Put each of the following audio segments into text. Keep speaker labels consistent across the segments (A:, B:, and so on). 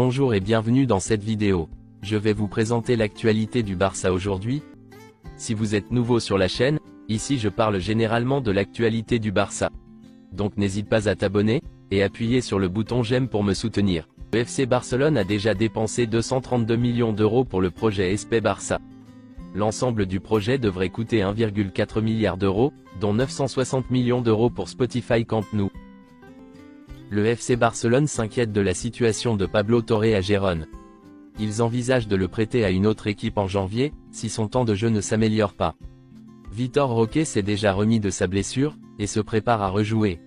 A: Bonjour et bienvenue dans cette vidéo. Je vais vous présenter l'actualité du Barça aujourd'hui. Si vous êtes nouveau sur la chaîne, ici je parle généralement de l'actualité du Barça. Donc n'hésite pas à t'abonner, et appuyer sur le bouton j'aime pour me soutenir. Le FC Barcelone a déjà dépensé 232 millions d'euros pour le projet SP Barça. L'ensemble du projet devrait coûter 1,4 milliard d'euros, dont 960 millions d'euros pour Spotify Camp Nou. Le FC Barcelone s'inquiète de la situation de Pablo Torre à Gérone. Ils envisagent de le prêter à une autre équipe en janvier, si son temps de jeu ne s'améliore pas. Vitor Roque s'est déjà remis de sa blessure, et se prépare à rejouer.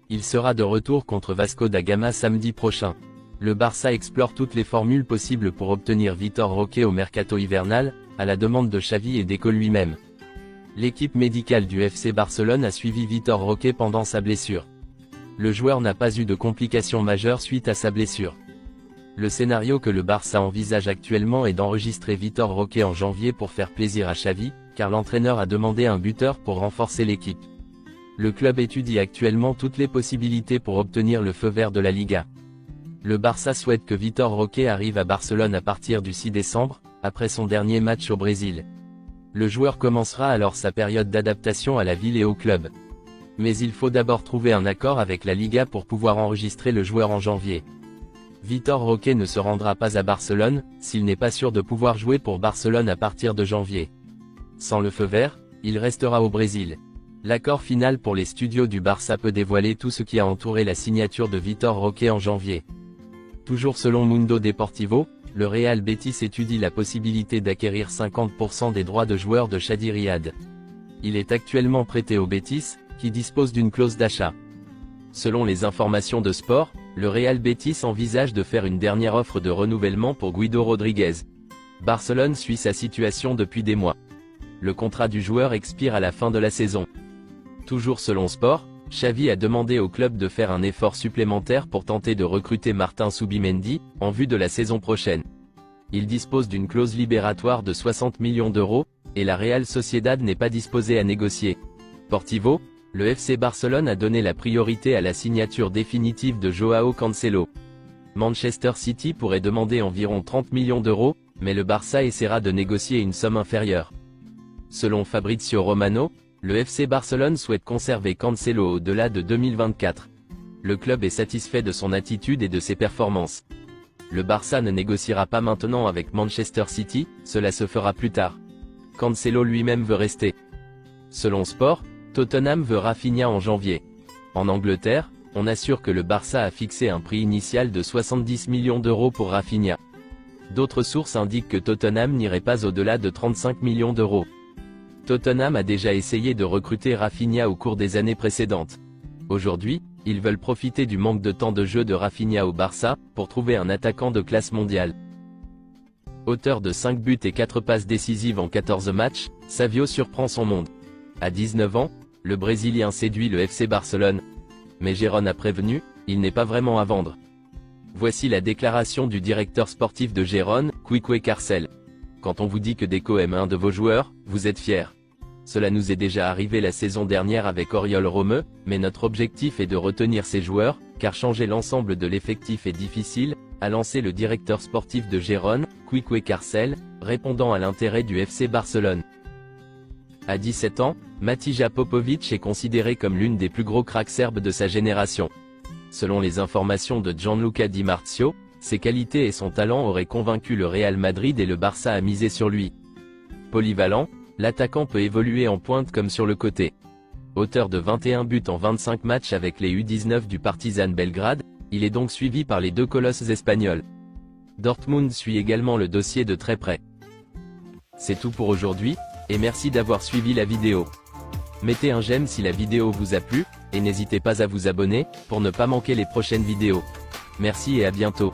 A: Il sera de retour contre Vasco da Gama samedi prochain. Le Barça explore toutes les formules possibles pour obtenir Vitor Roque au mercato hivernal, à la demande de Xavi et Deco lui-même. L'équipe médicale du FC Barcelone a suivi Vitor Roque pendant sa blessure. Le joueur n'a pas eu de complications majeures suite à sa blessure. Le scénario que le Barça envisage actuellement est d'enregistrer Vitor Roque en janvier pour faire plaisir à Xavi, car l'entraîneur a demandé un buteur pour renforcer l'équipe. Le club étudie actuellement toutes les possibilités pour obtenir le feu vert de la Liga. Le Barça souhaite que Vitor Roque arrive à Barcelone à partir du 6 décembre, après son dernier match au Brésil. Le joueur commencera alors sa période d'adaptation à la ville et au club. Mais il faut d'abord trouver un accord avec la Liga pour pouvoir enregistrer le joueur en janvier. Vitor Roque ne se rendra pas à Barcelone, s'il n'est pas sûr de pouvoir jouer pour Barcelone à partir de janvier. Sans le feu vert, il restera au Brésil. L'accord final pour les studios du Barça peut dévoiler tout ce qui a entouré la signature de Vitor Roque en janvier. Toujours selon Mundo Deportivo, le Real Betis étudie la possibilité d'acquérir 50% des droits de joueur de Chadi Riyad. Il est actuellement prêté au Betis, qui dispose d'une clause d'achat. Selon les informations de Sport, le Real Betis envisage de faire une dernière offre de renouvellement pour Guido Rodriguez. Barcelone suit sa situation depuis des mois. Le contrat du joueur expire à la fin de la saison. Toujours selon Sport, Xavi a demandé au club de faire un effort supplémentaire pour tenter de recruter Martin Zubimendi, en vue de la saison prochaine. Il dispose d'une clause libératoire de 60 millions d'euros, et la Real Sociedad n'est pas disposée à négocier. Portivo, le FC Barcelone a donné la priorité à la signature définitive de Joao Cancelo. Manchester City pourrait demander environ 30 millions d'euros, mais le Barça essaiera de négocier une somme inférieure. Selon Fabrizio Romano, le FC Barcelone souhaite conserver Cancelo au-delà de 2024. Le club est satisfait de son attitude et de ses performances. Le Barça ne négociera pas maintenant avec Manchester City, cela se fera plus tard. Cancelo lui-même veut rester. Selon Sport, Tottenham veut Rafinha en janvier. En Angleterre, on assure que le Barça a fixé un prix initial de 70 millions d'euros pour Rafinha. D'autres sources indiquent que Tottenham n'irait pas au-delà de 35 millions d'euros. Tottenham a déjà essayé de recruter Rafinha au cours des années précédentes. Aujourd'hui, ils veulent profiter du manque de temps de jeu de Rafinha au Barça, pour trouver un attaquant de classe mondiale. Auteur de 5 buts et 4 passes décisives en 14 matchs, Savio surprend son monde. À 19 ans, le Brésilien séduit le FC Barcelone. Mais Gérone a prévenu, il n'est pas vraiment à vendre. Voici la déclaration du directeur sportif de Gérone, Quique Carcel. Quand on vous dit que Deco aime un de vos joueurs, vous êtes fiers. Cela nous est déjà arrivé la saison dernière avec Oriol Romeu, mais notre objectif est de retenir ces joueurs, car changer l'ensemble de l'effectif est difficile, a lancé le directeur sportif de Gérone, Quique Carcel, répondant à l'intérêt du FC Barcelone. À 17 ans, Matija Popovic est considéré comme l'une des plus gros cracks serbes de sa génération. Selon les informations de Gianluca Di Marzio, ses qualités et son talent auraient convaincu le Real Madrid et le Barça à miser sur lui. Polyvalent, l'attaquant peut évoluer en pointe comme sur le côté. Auteur de 21 buts en 25 matchs avec les U19 du Partizan Belgrade, il est donc suivi par les deux colosses espagnols. Dortmund suit également le dossier de très près. C'est tout pour aujourd'hui, et merci d'avoir suivi la vidéo. Mettez un j'aime si la vidéo vous a plu, et n'hésitez pas à vous abonner, pour ne pas manquer les prochaines vidéos. Merci et à bientôt.